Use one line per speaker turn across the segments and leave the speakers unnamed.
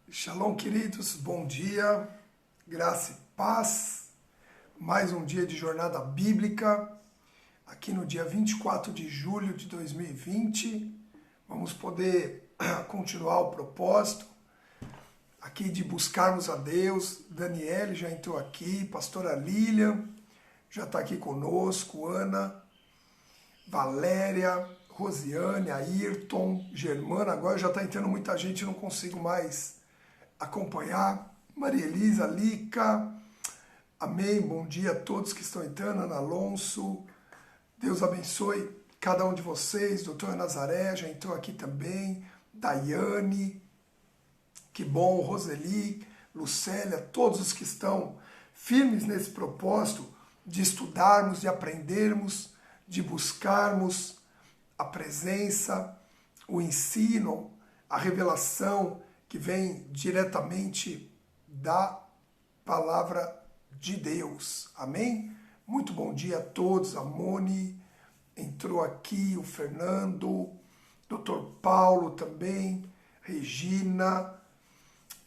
Shalom, queridos, bom dia, graça e paz. Mais um dia de jornada bíblica, aqui no dia 24 de julho de 2020. Vamos poder continuar o propósito aqui de buscarmos a Deus. Daniele já entrou aqui, pastora Lilian já está aqui conosco, Ana, Valéria, Rosiane, Ayrton, Germana. Agora já está entrando muita gente, não consigo mais acompanhar. Maria Elisa, Lica, amém, bom dia a todos que estão entrando, Ana Alonso, Deus abençoe cada um de vocês, doutora Nazaré já entrou aqui também, Daiane, que bom, Roseli, Lucélia, todos os que estão firmes nesse propósito de estudarmos, de aprendermos, de buscarmos a presença, o ensino, a revelação que vem diretamente da palavra de Deus. Amém? Muito bom dia a todos. A Moni entrou aqui, o Fernando, Dr. Paulo também, Regina.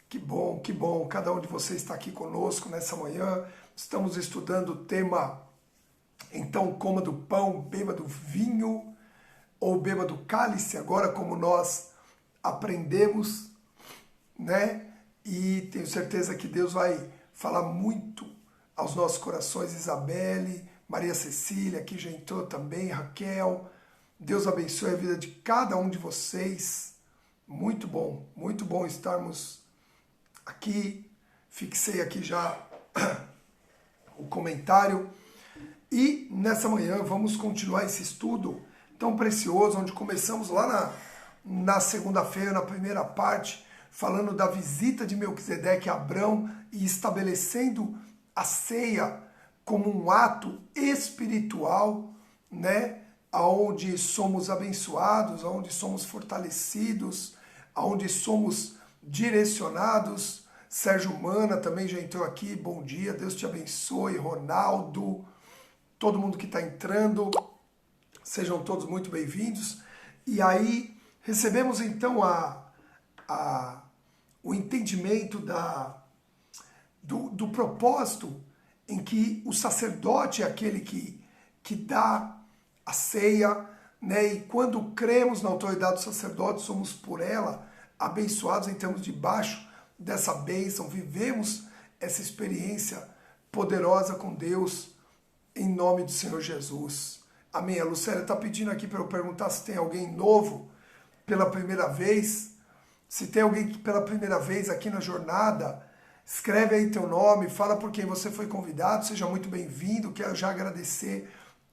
Que bom, cada um de vocês está aqui conosco nessa manhã. Estamos estudando o tema, então coma do pão, beba do vinho, ou beba do cálice, agora como nós aprendemos, né? E tenho certeza que Deus vai falar muito aos nossos corações. Isabelle, Maria Cecília, que já entrou também, Raquel. Deus abençoe a vida de cada um de vocês. Muito bom estarmos aqui. Fixei aqui já o comentário. E nessa manhã vamos continuar esse estudo tão precioso, onde começamos lá na segunda-feira, na primeira parte, falando da visita de Melquisedeque a Abrão e estabelecendo a ceia como um ato espiritual, né? Onde somos abençoados, onde somos fortalecidos, onde somos direcionados. Sérgio Mana também já entrou aqui, bom dia, Deus te abençoe. Ronaldo, todo mundo que está entrando, sejam todos muito bem-vindos. E aí recebemos então o entendimento do propósito em que o sacerdote é aquele que dá a ceia, né? E quando cremos na autoridade do sacerdote, somos por ela abençoados, entramos debaixo dessa bênção, vivemos essa experiência poderosa com Deus, em nome do Senhor Jesus. Amém. A Lucélia está pedindo aqui para eu perguntar se tem alguém novo pela primeira vez. Se tem alguém pela primeira vez aqui na jornada, escreve aí teu nome, fala por quem você foi convidado, seja muito bem-vindo. Quero já agradecer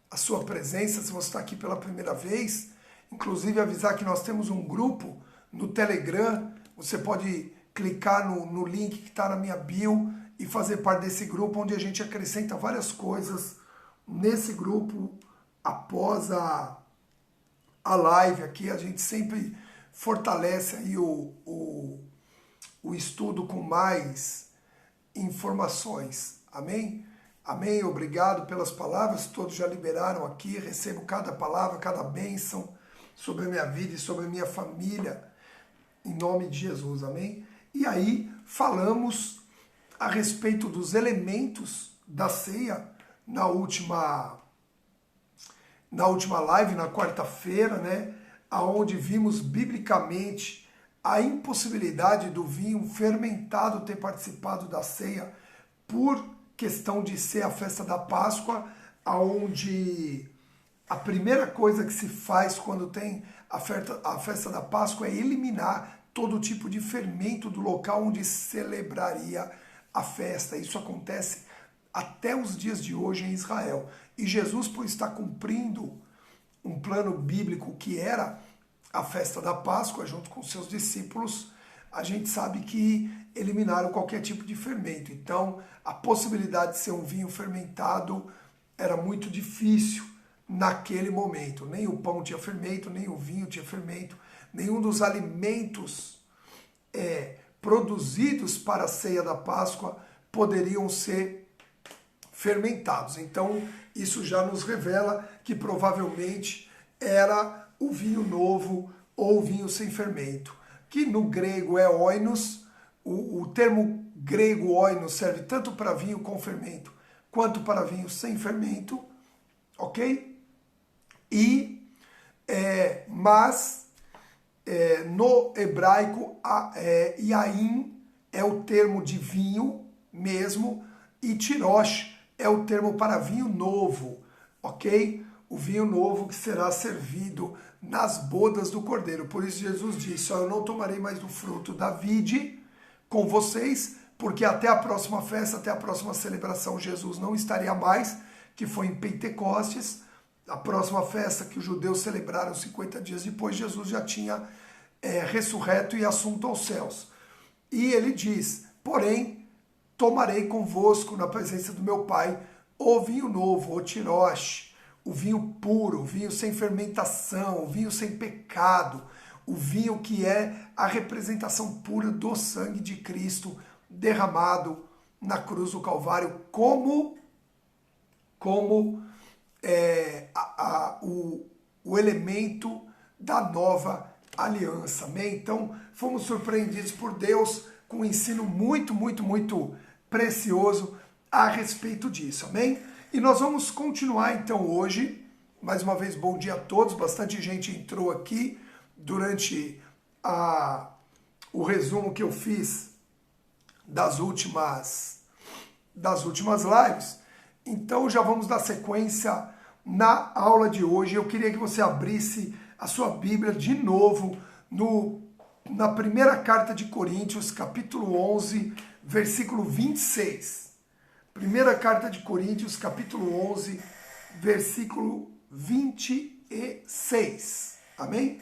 a sua presença, se você está aqui pela primeira vez. Inclusive avisar que nós temos um grupo no Telegram, você pode clicar no link que está na minha bio e fazer parte desse grupo, onde a gente acrescenta várias coisas nesse grupo após a live aqui. A gente sempre fortalece aí o estudo com mais informações. Amém? Amém? Obrigado pelas palavras, todos já liberaram aqui, recebo cada palavra, cada bênção sobre a minha vida e sobre a minha família, em nome de Jesus, amém? E aí falamos a respeito dos elementos da ceia na última live, na quarta-feira, né? Onde vimos biblicamente a impossibilidade do vinho fermentado ter participado da ceia por questão de ser a festa da Páscoa, onde a primeira coisa que se faz quando tem a festa da Páscoa é eliminar todo tipo de fermento do local onde celebraria a festa. Isso acontece até os dias de hoje em Israel. E Jesus, por estar cumprindo um plano bíblico que era a festa da Páscoa, junto com seus discípulos, a gente sabe que eliminaram qualquer tipo de fermento. Então, a possibilidade de ser um vinho fermentado era muito difícil naquele momento. Nem o pão tinha fermento, nem o vinho tinha fermento, nenhum dos alimentos produzidos para a ceia da Páscoa poderiam ser fermentados. Então, isso já nos revela que provavelmente era o vinho novo ou vinho sem fermento, que no grego é oinos, o termo grego oino serve tanto para vinho com fermento quanto para vinho sem fermento, ok? Mas no hebraico, yain é o termo de vinho mesmo, e tirosh é o termo para vinho novo, ok? O vinho novo que será servido nas bodas do Cordeiro. Por isso Jesus disse, eu não tomarei mais do fruto da vide com vocês, porque até a próxima festa, até a próxima celebração, Jesus não estaria mais, que foi em Pentecostes. A próxima festa que os judeus celebraram 50 dias depois, Jesus já tinha ressurreto e assunto aos céus. E ele diz, porém, tomarei convosco na presença do meu Pai o vinho novo, o tirosh, o vinho puro, o vinho sem fermentação, o vinho sem pecado, o vinho que é a representação pura do sangue de Cristo derramado na cruz do Calvário, como o elemento da nova aliança, amém? Então, fomos surpreendidos por Deus com um ensino muito, muito, muito precioso a respeito disso, amém? E nós vamos continuar então hoje, mais uma vez, bom dia a todos, bastante gente entrou aqui durante o resumo que eu fiz das últimas lives, então já vamos dar sequência na aula de hoje. Eu queria que você abrisse a sua Bíblia de novo na primeira carta de Coríntios, capítulo 11, versículo 26. Primeira carta de Coríntios, capítulo 11, versículo 26. Amém?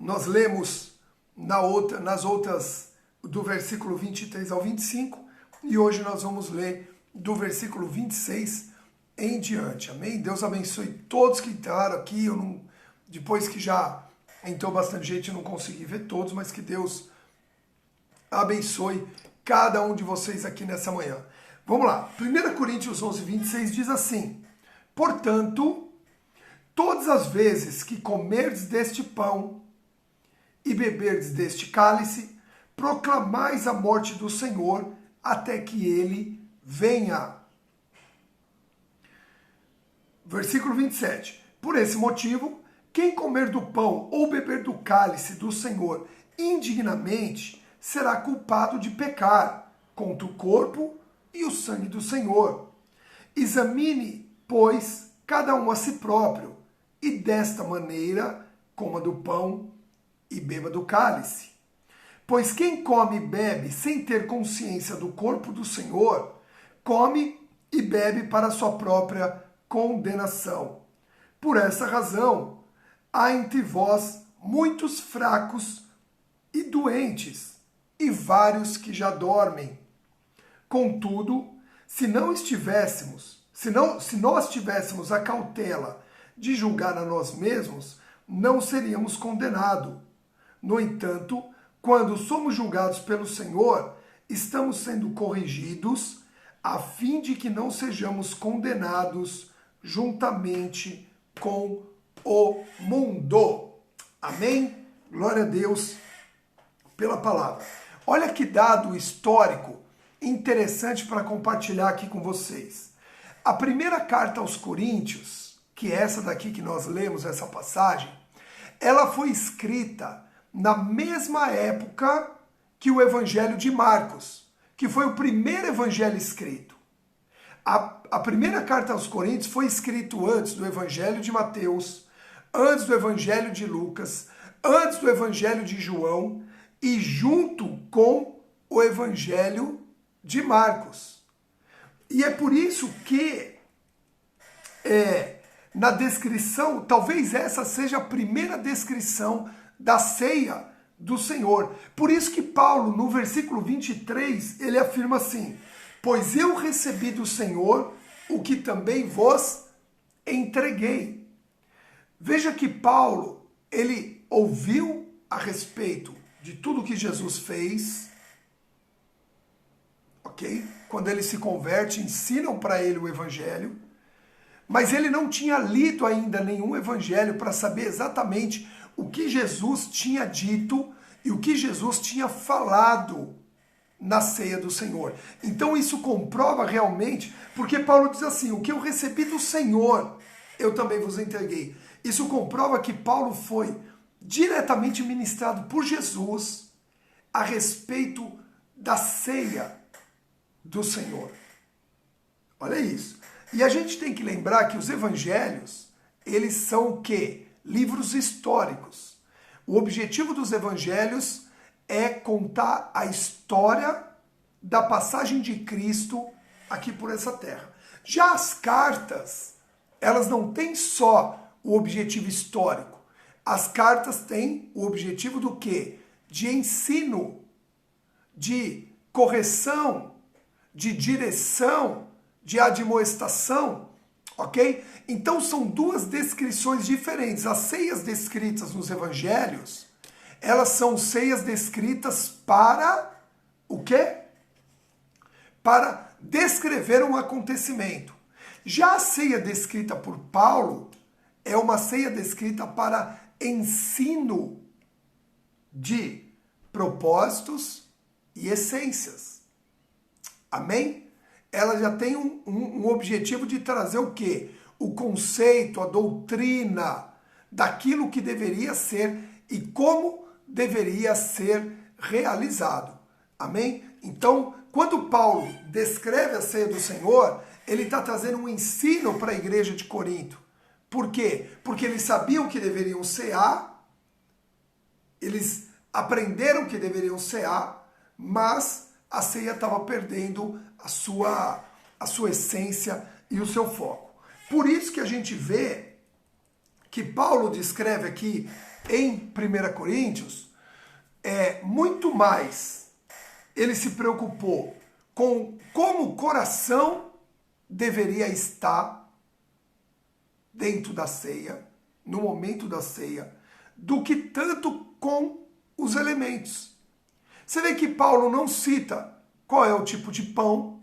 Nós lemos nas outras do versículo 23 ao 25 e hoje nós vamos ler do versículo 26 em diante. Amém? Deus abençoe todos que entraram aqui. Depois que já entrou bastante gente, eu não consegui ver todos, mas que Deus abençoe cada um de vocês aqui nessa manhã. Vamos lá. 1 Coríntios 11, 26 diz assim: portanto, todas as vezes que comerdes deste pão e beberdes deste cálice, proclamais a morte do Senhor até que ele venha. Versículo 27. Por esse motivo, quem comer do pão ou beber do cálice do Senhor indignamente será culpado de pecar contra o corpo e o sangue do Senhor. Examine, pois, cada um a si próprio, e desta maneira coma do pão e beba do cálice. Pois quem come e bebe sem ter consciência do corpo do Senhor, come e bebe para sua própria condenação. Por essa razão, há entre vós muitos fracos e doentes, e vários que já dormem. Contudo, se nós tivéssemos a cautela de julgar a nós mesmos, não seríamos condenados. No entanto, quando somos julgados pelo Senhor, estamos sendo corrigidos, a fim de que não sejamos condenados juntamente com o mundo. Amém? Glória a Deus pela palavra. Olha que dado histórico interessante para compartilhar aqui com vocês. A primeira carta aos Coríntios, que é essa daqui que nós lemos, essa passagem, ela foi escrita na mesma época que o Evangelho de Marcos, que foi o primeiro evangelho escrito. A primeira carta aos Coríntios foi escrito antes do Evangelho de Mateus, antes do Evangelho de Lucas, antes do Evangelho de João e junto com o Evangelho de Marcos. E é por isso que na descrição, talvez essa seja a primeira descrição da ceia do Senhor. Por isso que Paulo, no versículo 23, ele afirma assim: pois eu recebi do Senhor o que também vos entreguei. Veja que Paulo, ele ouviu a respeito de tudo que Jesus fez, ok? Quando ele se converte, ensinam para ele o evangelho, mas ele não tinha lido ainda nenhum evangelho para saber exatamente o que Jesus tinha dito e o que Jesus tinha falado na ceia do Senhor. Então isso comprova realmente, porque Paulo diz assim, o que eu recebi do Senhor, eu também vos entreguei. Isso comprova que Paulo foi diretamente ministrado por Jesus a respeito da ceia do Senhor. Olha isso. E a gente tem que lembrar que os evangelhos, eles são o quê? Livros históricos. O objetivo dos evangelhos é contar a história da passagem de Cristo aqui por essa terra. Já as cartas, elas não têm só o objetivo histórico. As cartas têm o objetivo do quê? De ensino, de correção, de direção, de admoestação, ok? Então são duas descrições diferentes. As ceias descritas nos evangelhos, elas são ceias descritas para o quê? Para descrever um acontecimento. Já a ceia descrita por Paulo é uma ceia descrita para ensino de propósitos e essências. Amém? Ela já tem um objetivo de trazer o quê? O conceito, a doutrina daquilo que deveria ser e como deveria ser realizado. Amém? Então, quando Paulo descreve a ceia do Senhor, ele está trazendo um ensino para a igreja de Corinto. Por quê? Porque eles sabiam que deveriam cear, eles aprenderam que deveriam cear, mas a ceia estava perdendo a sua essência e o seu foco. Por isso que a gente vê que Paulo descreve aqui em 1 Coríntios, muito mais ele se preocupou com como o coração deveria estar dentro da ceia, no momento da ceia, do que tanto com os elementos. Você vê que Paulo não cita qual é o tipo de pão.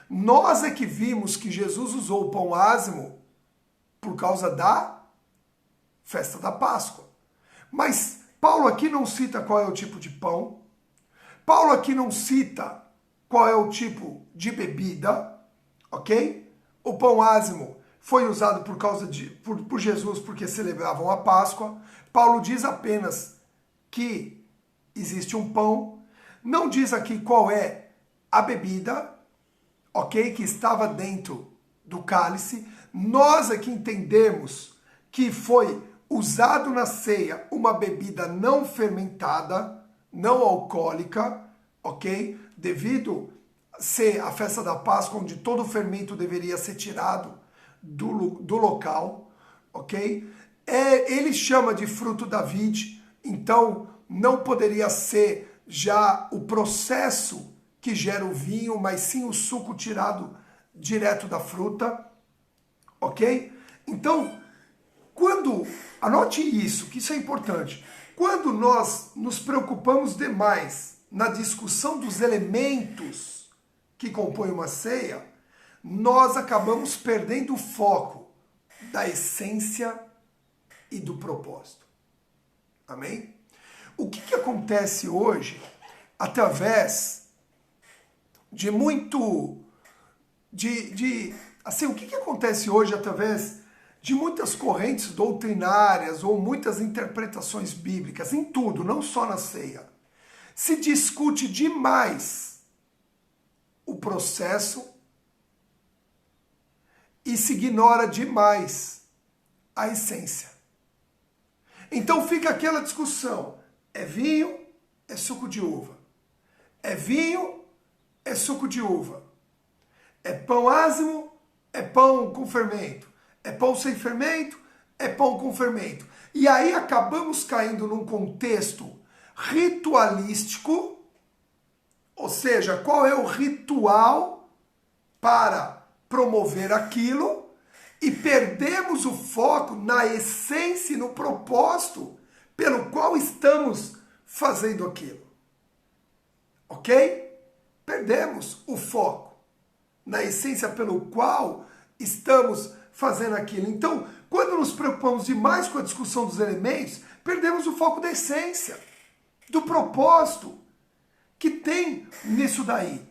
Nós é que vimos que Jesus usou o pão ázimo por causa da festa da Páscoa. Mas Paulo aqui não cita qual é o tipo de pão. Paulo aqui não cita qual é o tipo de bebida, ok? O pão ázimo foi usado por Jesus porque celebravam a Páscoa. Paulo diz apenas que existe um pão. Não diz aqui qual é a bebida, ok? Que estava dentro do cálice. Nós aqui entendemos que foi usado na ceia uma bebida não fermentada, não alcoólica, ok? Devido ser a festa da Páscoa, onde todo o fermento deveria ser tirado do local, ok? Ele chama de fruto da vide, então não poderia ser já o processo que gera o vinho, mas sim o suco tirado direto da fruta, ok? Então, anote isso, que isso é importante, quando nós nos preocupamos demais na discussão dos elementos que compõem uma ceia, nós acabamos perdendo o foco da essência e do propósito. Amém? O que acontece hoje, através de muito... assim, o que acontece hoje através de muitas correntes doutrinárias ou muitas interpretações bíblicas, em tudo, não só na ceia. Se discute demais o processo e se ignora demais a essência. Então fica aquela discussão, é vinho, é suco de uva. É vinho, é suco de uva. É pão ázimo, é pão com fermento. É pão sem fermento, é pão com fermento. E aí acabamos caindo num contexto ritualístico, ou seja, qual é o ritual para promover aquilo, e perdemos o foco na essência e no propósito pelo qual estamos fazendo aquilo. Ok? Perdemos o foco na essência pelo qual estamos fazendo aquilo. Então, quando nos preocupamos demais com a discussão dos elementos, perdemos o foco da essência, do propósito que tem nisso daí.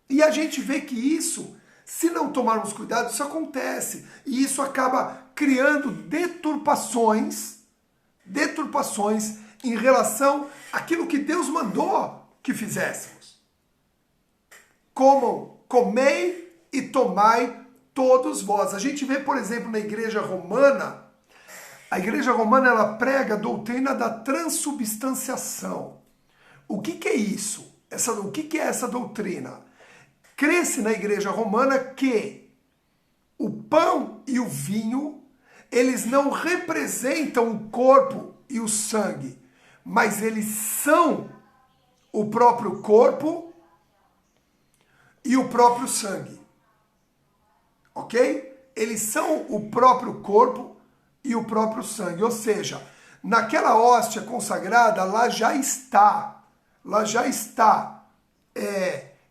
E a gente vê que isso, se não tomarmos cuidado, isso acontece. E isso acaba criando deturpações em relação àquilo que Deus mandou que fizéssemos. Comam, comei e tomai todos vós. A gente vê, por exemplo, na igreja romana, a igreja romana ela prega a doutrina da transubstanciação. O que é isso? O que é essa doutrina? Crê-se na igreja romana que o pão e o vinho, eles não representam o corpo e o sangue, mas eles são o próprio corpo e o próprio sangue. Ok? Eles são o próprio corpo e o próprio sangue. Ou seja, naquela hóstia consagrada, lá já está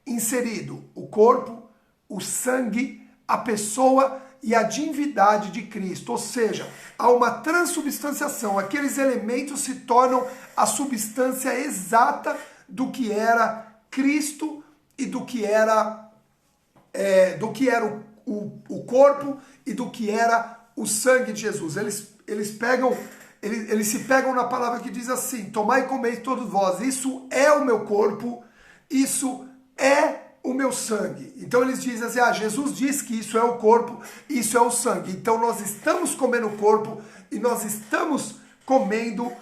inserido o corpo, o sangue, a pessoa e a divindade de Cristo. Ou seja, há uma transubstanciação. Aqueles elementos se tornam a substância exata do que era Cristo e do que era o corpo e do que era o sangue de Jesus. Eles se pegam na palavra que diz assim: tomai e comei todos vós, isso é o meu corpo, isso é o meu sangue. Então eles dizem assim: Jesus diz que isso é o corpo, isso é o sangue. Então nós estamos comendo o corpo e nós estamos comendo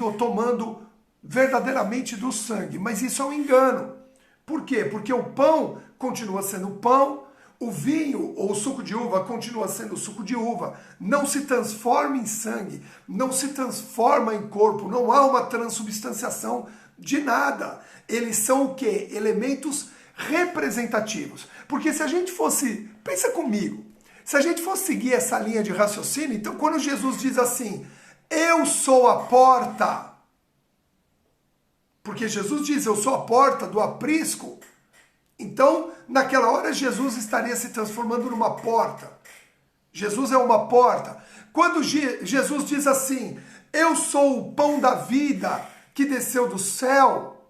ou tomando verdadeiramente do sangue. Mas isso é um engano. Por quê? Porque o pão continua sendo pão, o vinho ou o suco de uva continua sendo suco de uva, não se transforma em sangue, não se transforma em corpo, não há uma transubstanciação de nada. Eles são o quê? Elementos representativos. Porque se a gente fosse, pensa comigo, se a gente fosse seguir essa linha de raciocínio, então quando Jesus diz assim, eu sou a porta, porque Jesus diz, eu sou a porta do aprisco, então, naquela hora, Jesus estaria se transformando numa porta. Jesus é uma porta. Quando Jesus diz assim, eu sou o pão da vida que desceu do céu,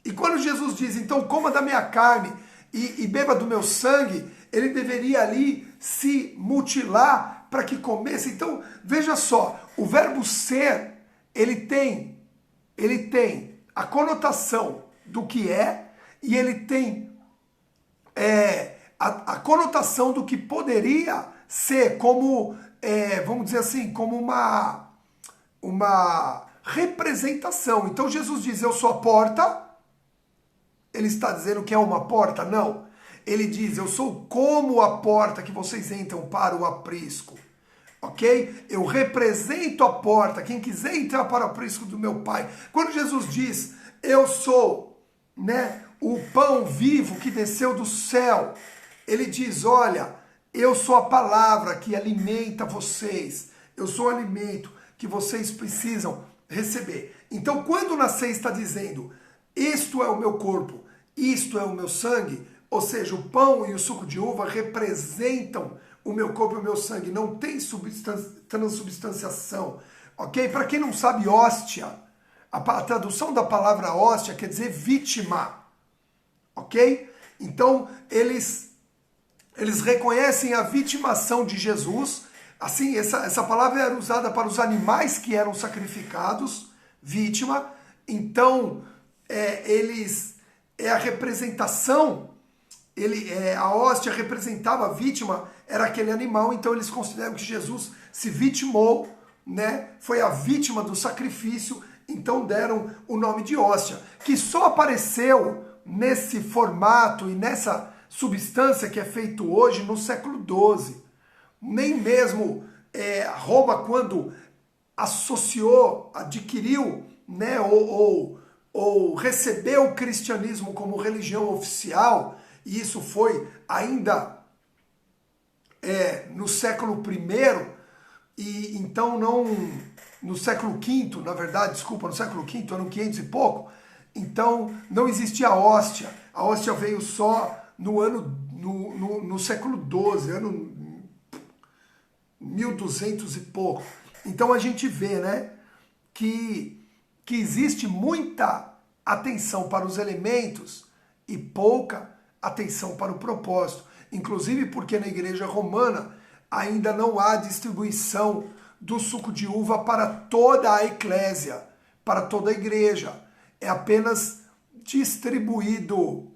e quando Jesus diz, então coma da minha carne e beba do meu sangue, ele deveria ali se mutilar para que comesse. Então, veja só, o verbo ser, ele tem a conotação do que é, e ele tem a conotação do que poderia ser como, vamos dizer assim, como uma representação. Então Jesus diz, eu sou a porta. Ele está dizendo que é uma porta? Não. Ele diz, eu sou como a porta que vocês entram para o aprisco. Ok? Eu represento a porta. Quem quiser entrar para o aprisco do meu Pai. Quando Jesus diz, eu sou, o pão vivo que desceu do céu, ele diz, olha, eu sou a palavra que alimenta vocês, eu sou o alimento que vocês precisam receber. Então, quando na ceia está dizendo, isto é o meu corpo, isto é o meu sangue, ou seja, o pão e o suco de uva representam o meu corpo e o meu sangue, não tem transubstanciação, ok? Para quem não sabe, hóstia, a tradução da palavra hóstia quer dizer vítima. Ok? Então, eles reconhecem a vitimação de Jesus. Assim, essa palavra era usada para os animais que eram sacrificados, vítima. Então, a representação, a hóstia representava a vítima, era aquele animal. Então, eles consideram que Jesus se vitimou, foi a vítima do sacrifício. Então, deram o nome de hóstia, que só apareceu nesse formato e nessa substância que é feito hoje no século XII. Nem mesmo Roma, quando adquiriu, ou recebeu o cristianismo como religião oficial, e isso foi ainda no século I, e então no século V, na verdade, desculpa, no século V, ano 500 e pouco, então não existia a hóstia. A hóstia veio só no século XII, 1200 e pouco. Então a gente vê, né, que existe muita atenção para os elementos e pouca atenção para o propósito. Inclusive porque na igreja romana ainda não há distribuição do suco de uva para toda a eclésia, para toda a igreja. Era apenas distribuído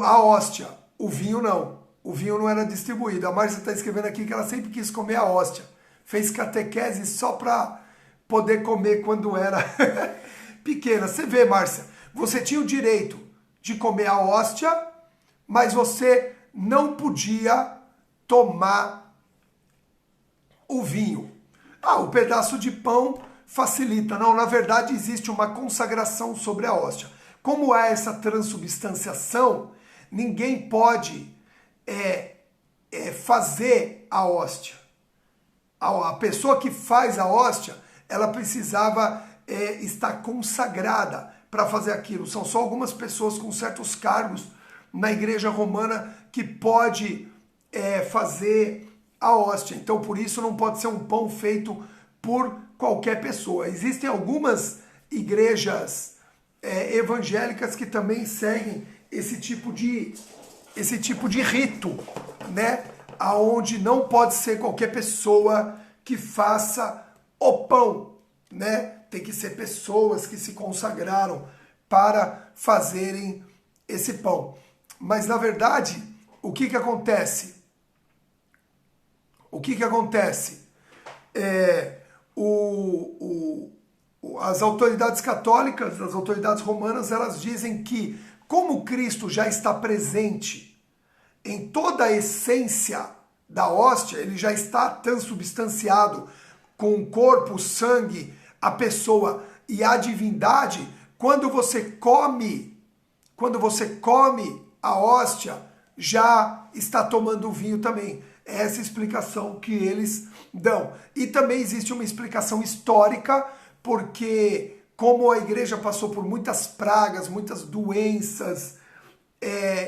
a hóstia. O vinho não. O vinho não era distribuído. A Márcia está escrevendo aqui que ela sempre quis comer a hóstia. Fez catequese só para poder comer quando era pequena. Você vê, Márcia, você tinha o direito de comer a hóstia, mas você não podia tomar o vinho. O pedaço de pão facilita. Não, na verdade existe uma consagração sobre a hóstia. Como há essa transubstanciação, ninguém pode fazer a hóstia. A pessoa que faz a hóstia, ela precisava estar consagrada para fazer aquilo. São só algumas pessoas com certos cargos na igreja romana que pode fazer a hóstia. Então, por isso, não pode ser um pão feito por qualquer pessoa. Existem algumas igrejas evangélicas que também seguem esse tipo de rito, né? Aonde não pode ser qualquer pessoa que faça o pão, né? Tem que ser pessoas que se consagraram para fazerem esse pão. Mas, na verdade, o que acontece? O que acontece? As autoridades católicas, as autoridades romanas, elas dizem que, como Cristo já está presente em toda a essência da hóstia, ele já está transubstanciado com o corpo, o sangue, a pessoa e a divindade. Quando você come a hóstia, já está tomando o vinho também. É essa explicação que eles dão. E também existe uma explicação histórica, porque como a igreja passou por muitas pragas, muitas doenças,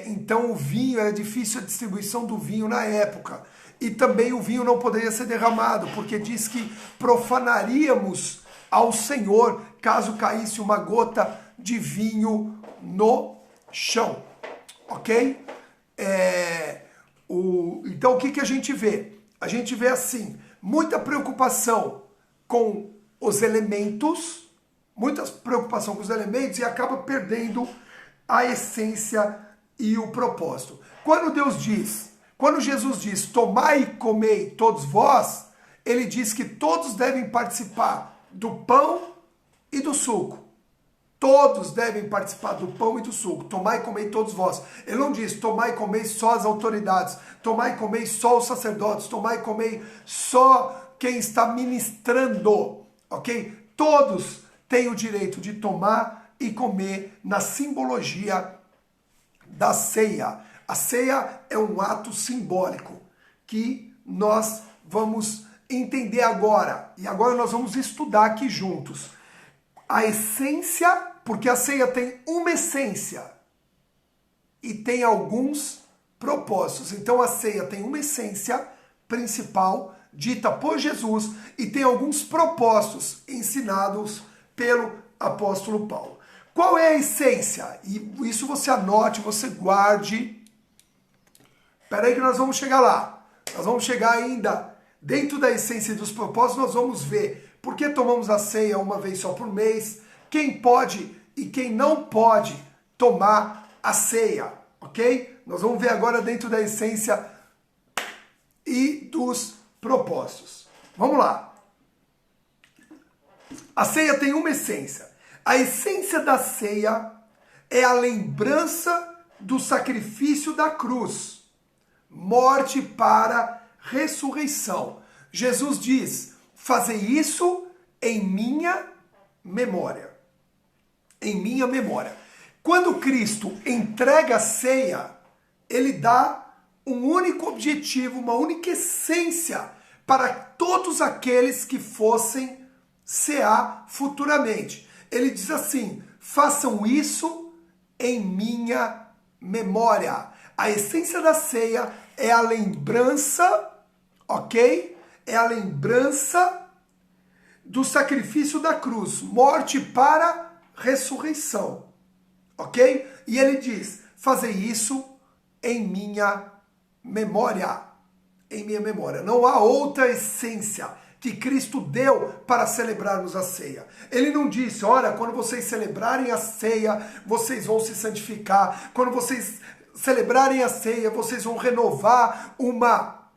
então o vinho, era difícil a distribuição do vinho na época. E também o vinho não poderia ser derramado, porque diz que profanaríamos ao Senhor caso caísse uma gota de vinho no chão. Ok? Então o que a gente vê? A gente vê assim, muita preocupação com os elementos, e acaba perdendo a essência e o propósito. Quando Jesus diz, tomai e comei todos vós, ele diz que todos devem participar do pão e do suco. Todos devem participar do pão e do suco. Tomai e comei todos vós. Ele não diz, tomai e comei só as autoridades. Tomai e comei só os sacerdotes. Tomai e comei só quem está ministrando. Ok? Todos têm o direito de tomar e comer na simbologia da ceia. A ceia é um ato simbólico que nós vamos entender agora. E agora nós vamos estudar aqui juntos. A essência, porque a ceia tem uma essência e tem alguns propósitos. Então a ceia tem uma essência principal, dita por Jesus, e tem alguns propósitos ensinados pelo apóstolo Paulo. Qual é a essência? E isso você anote, você guarde. Espera aí que nós vamos chegar lá. Nós vamos chegar ainda dentro da essência e dos propósitos, nós vamos ver por que tomamos a ceia uma vez só por mês, quem pode e quem não pode tomar a ceia, ok? Nós vamos ver agora dentro da essência e dos propósitos. Vamos lá. A ceia tem uma essência. A essência da ceia é a lembrança do sacrifício da cruz, morte para ressurreição. Jesus diz, fazei isso em minha memória. Em minha memória. Quando Cristo entrega a ceia, ele dá um único objetivo, uma única essência para todos aqueles que fossem cear futuramente. Ele diz assim, façam isso em minha memória. A essência da ceia é a lembrança, ok? É a lembrança do sacrifício da cruz, morte para ressurreição, ok? E ele diz, fazei isso em minha memória. Em minha memória. Não há outra essência que Cristo deu para celebrarmos a ceia. Ele não disse, olha, quando vocês celebrarem a ceia, vocês vão se santificar. Quando vocês celebrarem a ceia, vocês vão renovar uma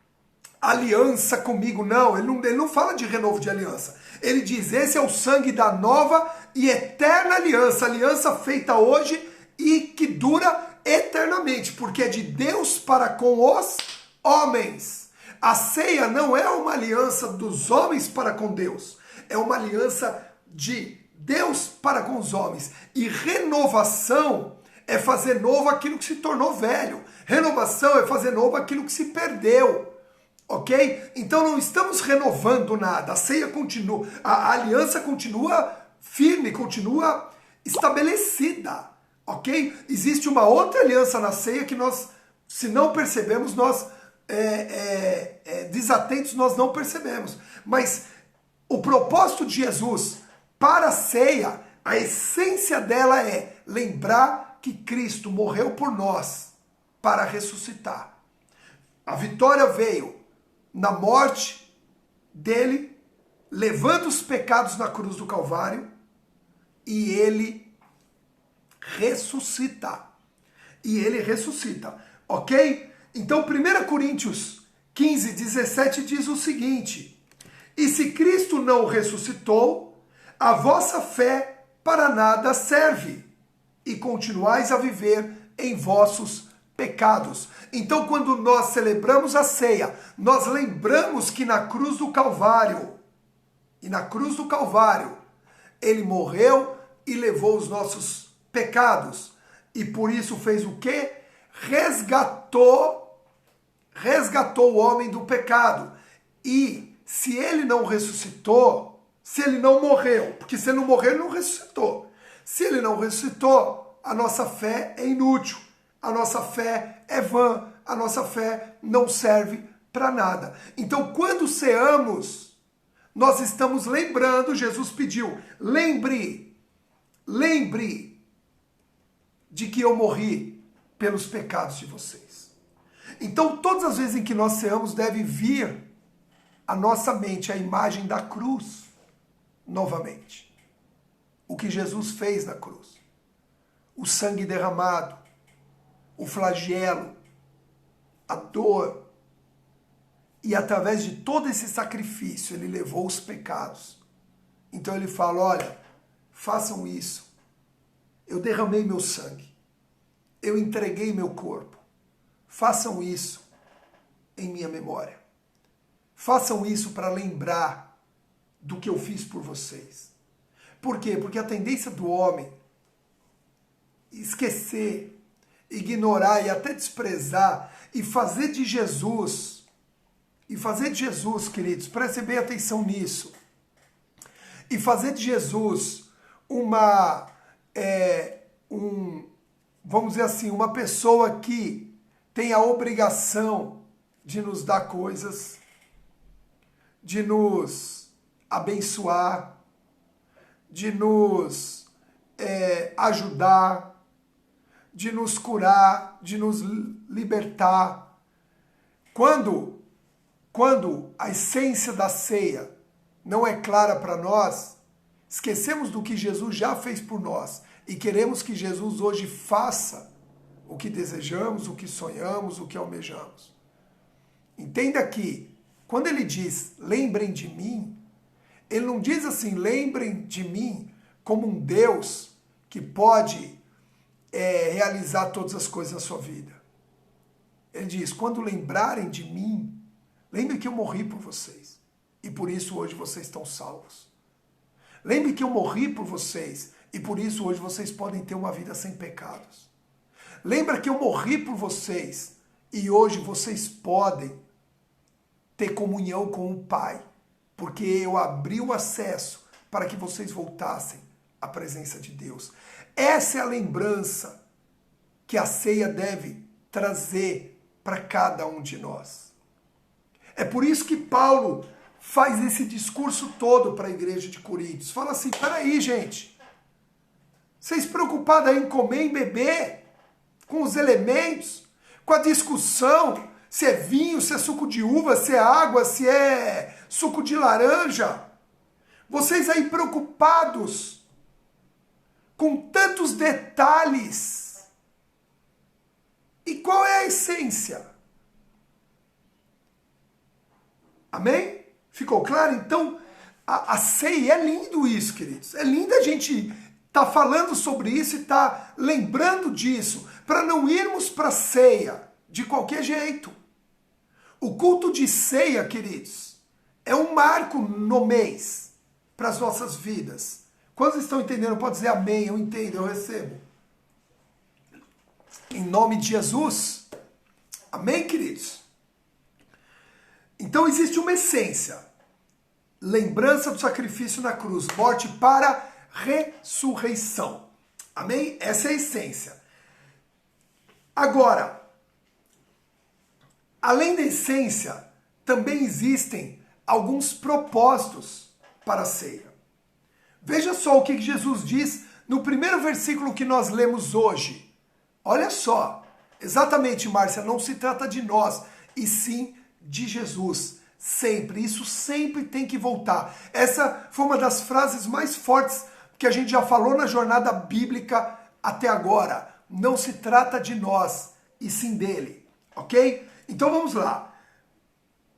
aliança comigo. Não, ele não fala de renovo de aliança. Ele diz, esse é o sangue da nova e eterna aliança. Aliança feita hoje e que dura eternamente, porque é de Deus para com os homens. A ceia não é uma aliança dos homens para com Deus, é uma aliança de Deus para com os homens. E renovação é fazer novo aquilo que se tornou velho. Renovação é fazer novo aquilo que se perdeu, ok? Então não estamos renovando nada, a ceia continua, a aliança continua firme, continua estabelecida, ok? Existe uma outra aliança na ceia que nós, se não percebemos, nós desatentos, nós não percebemos. Mas o propósito de Jesus para a ceia, a essência dela é lembrar que Cristo morreu por nós para ressuscitar. A vitória veio na morte dele, levando os pecados na cruz do Calvário, e ele ressuscita. E ele ressuscita, ok? Então, 1 Coríntios 15, 17 diz o seguinte: e se Cristo não ressuscitou, a vossa fé para nada serve, e continuais a viver em vossos pecados. Então, quando nós celebramos a ceia, nós lembramos que na cruz do Calvário, ele morreu e levou os nossos pecados. E por isso fez o quê? Resgatou o homem do pecado. E se ele não ressuscitou, se ele não morreu, porque se ele não morreu, ele não ressuscitou. Se ele não ressuscitou, a nossa fé é inútil, a nossa fé é vã, a nossa fé não serve para nada. Então, quando ceamos, nós estamos lembrando, Jesus pediu, lembre de que eu morri pelos pecados de vocês. Então, todas as vezes em que nós ceamos, deve vir à nossa mente a imagem da cruz, novamente. O que Jesus fez na cruz. O sangue derramado, o flagelo, a dor. E através de todo esse sacrifício, ele levou os pecados. Então ele fala, olha, façam isso. Eu derramei meu sangue. Eu entreguei meu corpo. Façam isso em minha memória. Façam isso para lembrar do que eu fiz por vocês. Por quê? Porque a tendência do homem esquecer, ignorar e até desprezar e fazer de Jesus, queridos, prestem bem atenção nisso, e fazer de Jesus vamos dizer assim, uma pessoa que tem a obrigação de nos dar coisas, de nos abençoar, de nos ajudar, de nos curar, de nos libertar. Quando a essência da ceia não é clara para nós, esquecemos do que Jesus já fez por nós e queremos que Jesus hoje faça o que desejamos, o que sonhamos, o que almejamos. Entenda que, quando ele diz, lembrem de mim, ele não diz assim, lembrem de mim como um Deus que pode realizar todas as coisas na sua vida. Ele diz, quando lembrarem de mim, lembrem que eu morri por vocês. E por isso hoje vocês estão salvos. Lembrem que eu morri por vocês. E por isso hoje vocês podem ter uma vida sem pecados. Lembra que eu morri por vocês. E hoje vocês podem ter comunhão com o Pai. Porque eu abri o acesso para que vocês voltassem à presença de Deus. Essa é a lembrança que a ceia deve trazer para cada um de nós. É por isso que Paulo faz esse discurso todo para a igreja de Coríntios. Fala assim, peraí, gente, vocês preocupados aí em comer e beber, com os elementos, com a discussão, se é vinho, se é suco de uva, se é água, se é suco de laranja. Vocês aí preocupados com tantos detalhes. E qual é a essência? Amém? Ficou claro? Então, a ceia, é lindo isso, queridos. É lindo a gente estar falando sobre isso e estar lembrando disso, para não irmos para a ceia de qualquer jeito. O culto de ceia, queridos, é um marco no mês para as nossas vidas. Quantos estão entendendo? Pode dizer amém, eu entendo, eu recebo. Em nome de Jesus. Amém, queridos? Então existe uma essência. Lembrança do sacrifício na cruz, morte para ressurreição. Amém? Essa é a essência. Agora, além da essência, também existem alguns propósitos para a ceia. Veja só o que Jesus diz no primeiro versículo que nós lemos hoje. Olha só, exatamente, Márcia, não se trata de nós, e sim de Jesus. Sempre, isso sempre tem que voltar. Essa foi uma das frases mais fortes que a gente já falou na jornada bíblica até agora. Não se trata de nós, e sim dele, ok? Então vamos lá.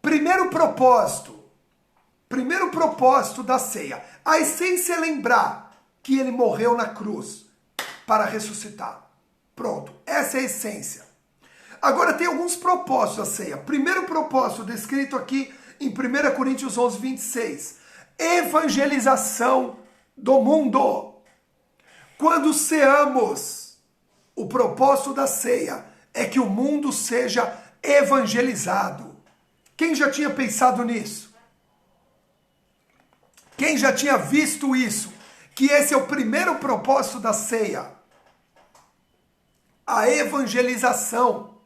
Primeiro propósito da ceia. A essência é lembrar que ele morreu na cruz para ressuscitar. Pronto, essa é a essência. Agora tem alguns propósitos da ceia. Primeiro propósito descrito aqui em 1 Coríntios 11, 26. Evangelização do mundo. Quando ceamos, o propósito da ceia é que o mundo seja evangelizado. Quem já tinha pensado nisso? Quem já tinha visto isso? Que esse é o primeiro propósito da ceia. A evangelização.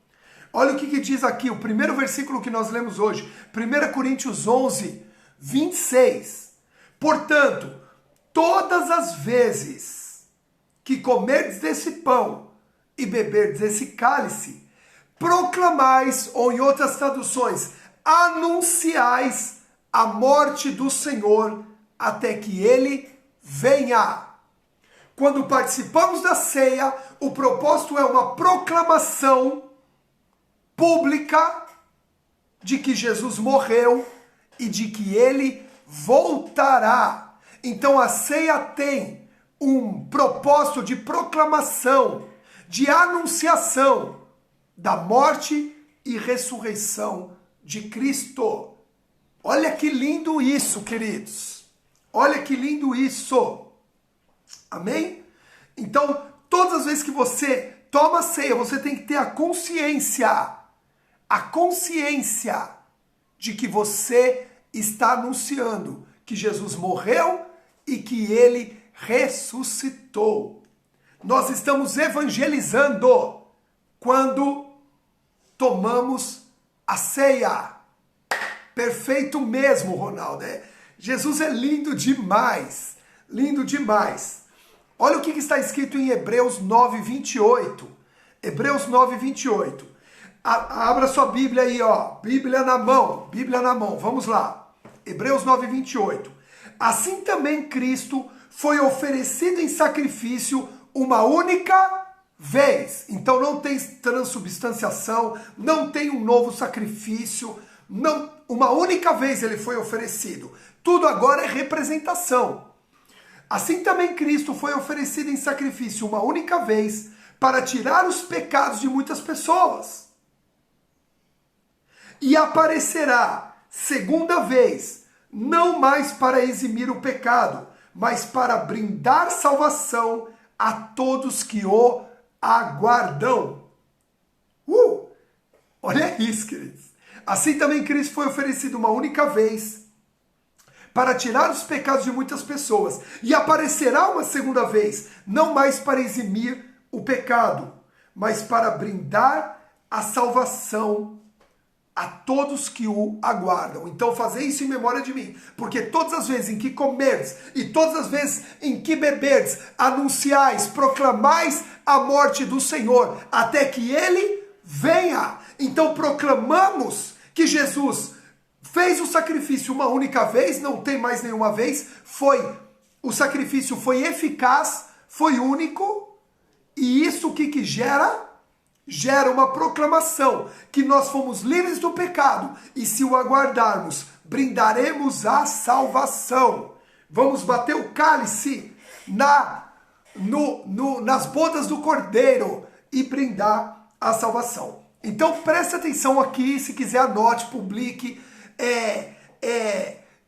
Olha o que diz aqui, o primeiro versículo que nós lemos hoje. 1 Coríntios 11, 26. Portanto, todas as vezes que comerdes desse pão e beberdes desse cálice, proclamais, ou em outras traduções, anunciais a morte do Senhor até que ele venha. Quando participamos da ceia, o propósito é uma proclamação pública de que Jesus morreu e de que ele voltará. Então a ceia tem um propósito de proclamação, de anunciação da morte e ressurreição de Cristo. Olha que lindo isso, queridos. Olha que lindo isso. Amém? Então, todas as vezes que você toma ceia, você tem que ter a consciência de que você está anunciando que Jesus morreu e que ele ressuscitou. Nós estamos evangelizando quando tomamos a ceia. Perfeito mesmo, Ronaldo. Jesus é lindo demais. Lindo demais. Olha o que está escrito em Hebreus 9, 28. Hebreus 9, 28. Abra sua Bíblia aí, ó. Bíblia na mão. Vamos lá. Hebreus 9, 28. Assim também Cristo foi oferecido em sacrifício uma única vez. Então não tem transubstanciação, não tem um novo sacrifício, não, uma única vez ele foi oferecido. Tudo agora é representação. Assim também Cristo foi oferecido em sacrifício uma única vez para tirar os pecados de muitas pessoas. E aparecerá segunda vez, não mais para eximir o pecado, mas para brindar salvação a todos que o aguardam. Olha isso, queridos. Assim também Cristo foi oferecido uma única vez para tirar os pecados de muitas pessoas. E aparecerá uma segunda vez, não mais para eximir o pecado, mas para brindar a salvação a todos que o aguardam. Então fazei isso em memória de mim, porque todas as vezes em que comerdes e todas as vezes em que beberdes, anunciais, proclamais a morte do Senhor, até que ele venha. Então proclamamos que Jesus fez o sacrifício uma única vez, não tem mais nenhuma vez, o sacrifício foi eficaz, foi único, e isso o que gera? Gera uma proclamação que nós fomos livres do pecado e se o aguardarmos, brindaremos a salvação. Vamos bater o cálice nas bodas do Cordeiro e brindar a salvação. Então preste atenção aqui, se quiser anote, publique,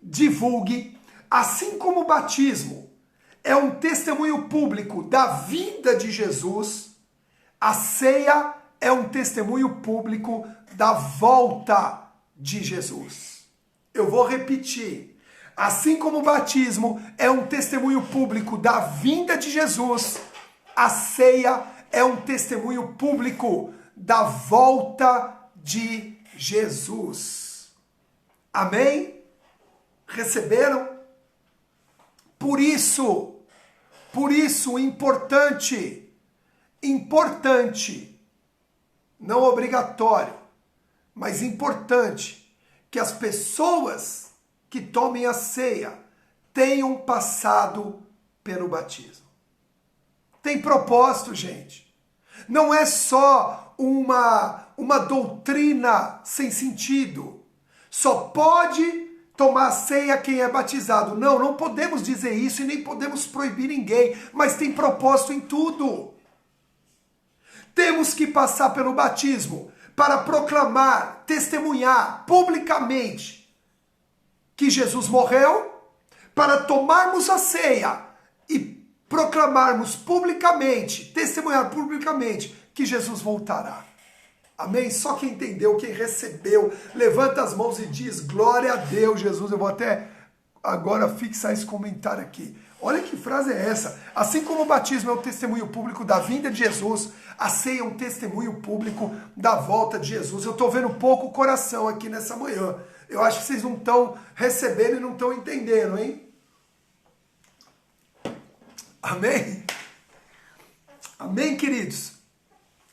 divulgue. Assim como o batismo é um testemunho público da vida de Jesus, a ceia é um testemunho público da volta de Jesus. Eu vou repetir. Assim como o batismo é um testemunho público da vinda de Jesus, a ceia é um testemunho público da volta de Jesus. Amém? Receberam? Por isso, importante, não obrigatório, mas importante, que as pessoas que tomem a ceia tenham passado pelo batismo. Tem propósito, gente. Não é só uma doutrina sem sentido. Só pode tomar a ceia quem é batizado. Não podemos dizer isso e nem podemos proibir ninguém, mas tem propósito em tudo. Temos que passar pelo batismo para proclamar, testemunhar publicamente que Jesus morreu, para tomarmos a ceia e proclamarmos publicamente, testemunhar publicamente que Jesus voltará. Amém? Só quem entendeu, quem recebeu, levanta as mãos e diz: glória a Deus, Jesus. Eu vou até agora fixar esse comentário aqui. Olha que frase é essa. Assim como o batismo é um testemunho público da vinda de Jesus, a ceia é um testemunho público da volta de Jesus. Eu estou vendo pouco coração aqui nessa manhã. Eu acho que vocês não estão recebendo e não estão entendendo, hein? Amém? Amém, queridos?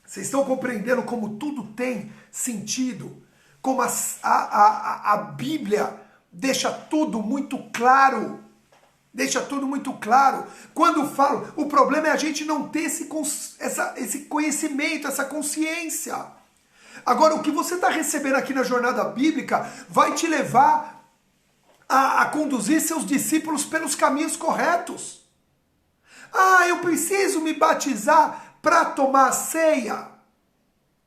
Vocês estão compreendendo como tudo tem sentido? Como a Bíblia deixa tudo muito claro? Deixa tudo muito claro. Quando eu falo, o problema é a gente não ter esse conhecimento, essa consciência. Agora, o que você está recebendo aqui na jornada bíblica vai te levar a conduzir seus discípulos pelos caminhos corretos. Ah, eu preciso me batizar para tomar a ceia.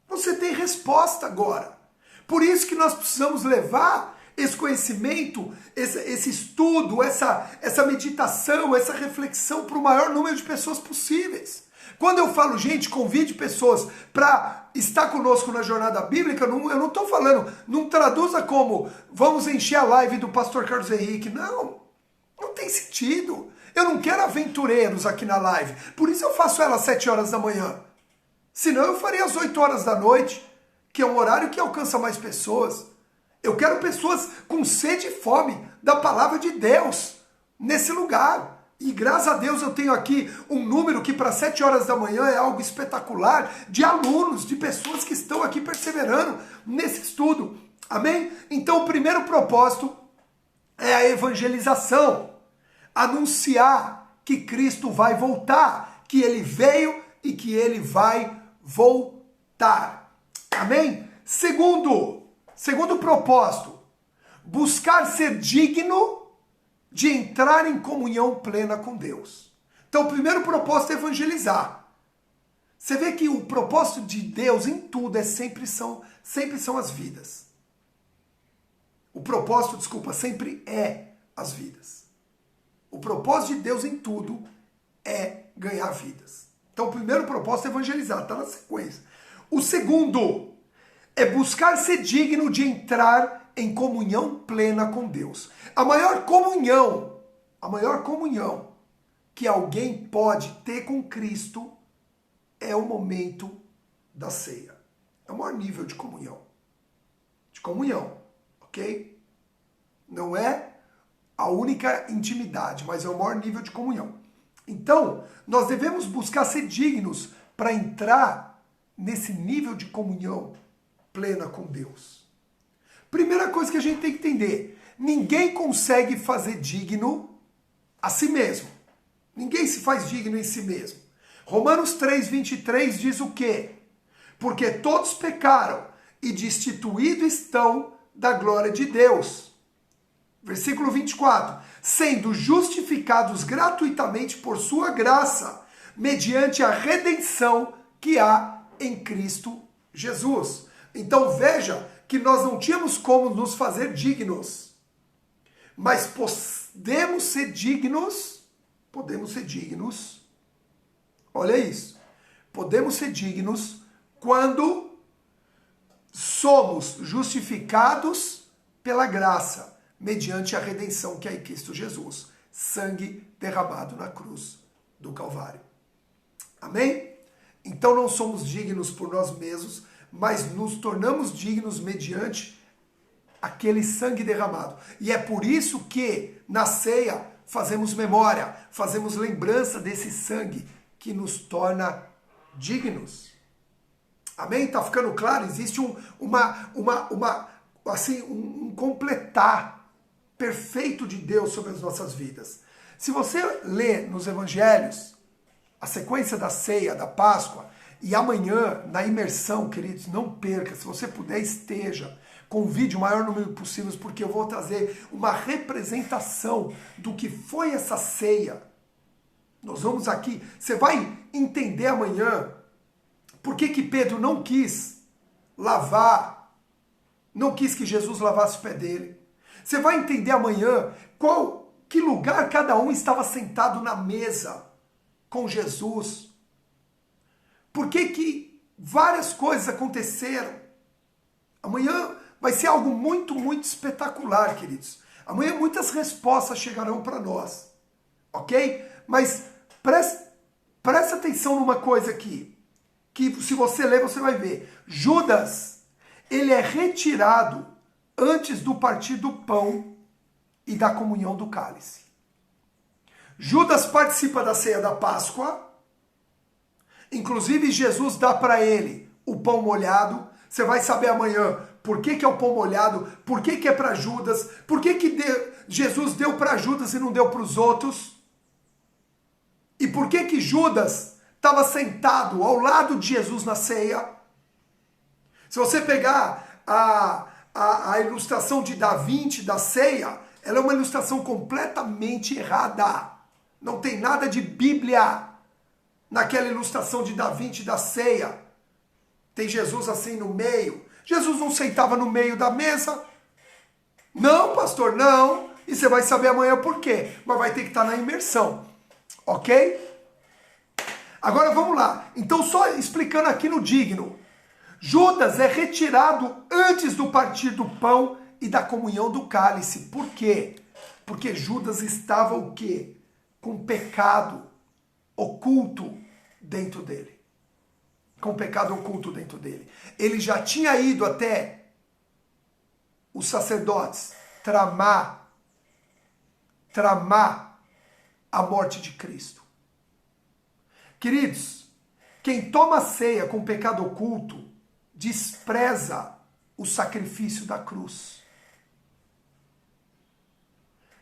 Você tem resposta agora. Por isso que nós precisamos levar esse conhecimento, esse estudo, essa meditação, essa reflexão para o maior número de pessoas possíveis. Quando eu falo, gente, convide pessoas para estar conosco na jornada bíblica, eu não estou falando, não traduza como vamos encher a live do pastor Carlos Henrique. Não tem sentido. Eu não quero aventureiros aqui na live. Por isso eu faço ela às 7 horas da manhã. Senão eu faria às 8 horas da noite, que é um horário que alcança mais pessoas. Eu quero pessoas com sede e fome da palavra de Deus nesse lugar. E graças a Deus eu tenho aqui um número que para 7 horas da manhã é algo espetacular, de alunos, de pessoas que estão aqui perseverando nesse estudo. Amém? Então o primeiro propósito é a evangelização. Anunciar que Cristo vai voltar, que ele veio e que ele vai voltar. Amém? Segundo propósito, buscar ser digno de entrar em comunhão plena com Deus. Então, o primeiro propósito é evangelizar. Você vê que o propósito de Deus em tudo sempre são as vidas. O propósito, sempre é as vidas. O propósito de Deus em tudo é ganhar vidas. Então, o primeiro propósito é evangelizar, está na sequência. O segundo é buscar ser digno de entrar em comunhão plena com Deus. A maior comunhão que alguém pode ter com Cristo é o momento da ceia. É o maior nível de comunhão. De comunhão, ok? Não é a única intimidade, mas é o maior nível de comunhão. Então, nós devemos buscar ser dignos para entrar nesse nível de comunhão plena com Deus. Primeira coisa que a gente tem que entender, ninguém consegue fazer digno a si mesmo. Ninguém se faz digno em si mesmo. Romanos 3:23 diz o quê? Porque todos pecaram e destituídos estão da glória de Deus. Versículo 24. Sendo justificados gratuitamente por sua graça, mediante a redenção que há em Cristo Jesus. Então veja que nós não tínhamos como nos fazer dignos, mas podemos ser dignos, olha isso, podemos ser dignos quando somos justificados pela graça, mediante a redenção que é em Cristo Jesus, sangue derramado na cruz do Calvário. Amém? Então não somos dignos por nós mesmos, mas nos tornamos dignos mediante aquele sangue derramado. E é por isso que na ceia fazemos memória, fazemos lembrança desse sangue que nos torna dignos. Amém? Tá ficando claro? Existe um completar perfeito de Deus sobre as nossas vidas. Se você lê nos evangelhos a sequência da ceia, da Páscoa, e amanhã, na imersão, queridos, não perca, se você puder, esteja. Convide o maior número possível, porque eu vou trazer uma representação do que foi essa ceia. Nós vamos aqui, você vai entender amanhã por que Pedro não quis lavar, não quis que Jesus lavasse o pé dele. Você vai entender amanhã que lugar cada um estava sentado na mesa com Jesus. Por que várias coisas aconteceram. Amanhã vai ser algo muito, muito espetacular, queridos. Amanhã muitas respostas chegarão para nós, ok? Mas presta atenção numa coisa aqui, que se você ler, você vai ver. Judas, ele é retirado antes do partir do pão e da comunhão do cálice. Judas participa da ceia da Páscoa, inclusive Jesus dá para ele o pão molhado. Você vai saber amanhã por que é o pão molhado, por que é para Judas, por que Jesus deu para Judas e não deu para os outros, e por que Judas estava sentado ao lado de Jesus na ceia. Se você pegar a ilustração de Da Vinci da ceia, ela é uma ilustração completamente errada. Não tem nada de Bíblia naquela ilustração de Da Vinci da ceia. Tem Jesus assim no meio. Jesus não sentava no meio da mesa. Não, pastor, não. E você vai saber amanhã por quê. Mas vai ter que estar na imersão. Ok? Agora vamos lá. Então só explicando aqui no digno. Judas é retirado antes do partir do pão e da comunhão do cálice. Por quê? Porque Judas estava o quê? Com pecado oculto dentro dele. Com pecado oculto dentro dele. Ele já tinha ido até os sacerdotes tramar a morte de Cristo. Queridos, quem toma ceia com pecado oculto despreza o sacrifício da cruz.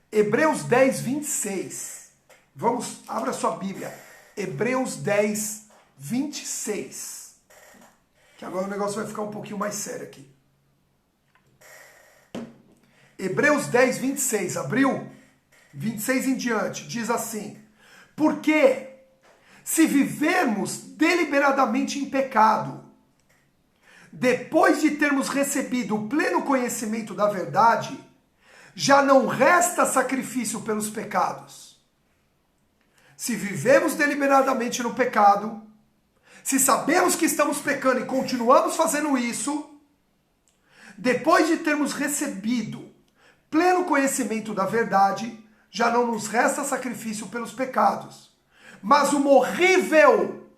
Hebreus 10, 26. Vamos, abra sua Bíblia. Hebreus 10, 26. Que agora o negócio vai ficar um pouquinho mais sério aqui. Hebreus 10, 26. Abriu? 26 em diante. Diz assim: porque se vivermos deliberadamente em pecado, depois de termos recebido o pleno conhecimento da verdade, já não resta sacrifício pelos pecados. Se vivemos deliberadamente no pecado, se sabemos que estamos pecando e continuamos fazendo isso, depois de termos recebido pleno conhecimento da verdade, já não nos resta sacrifício pelos pecados. Mas uma horrível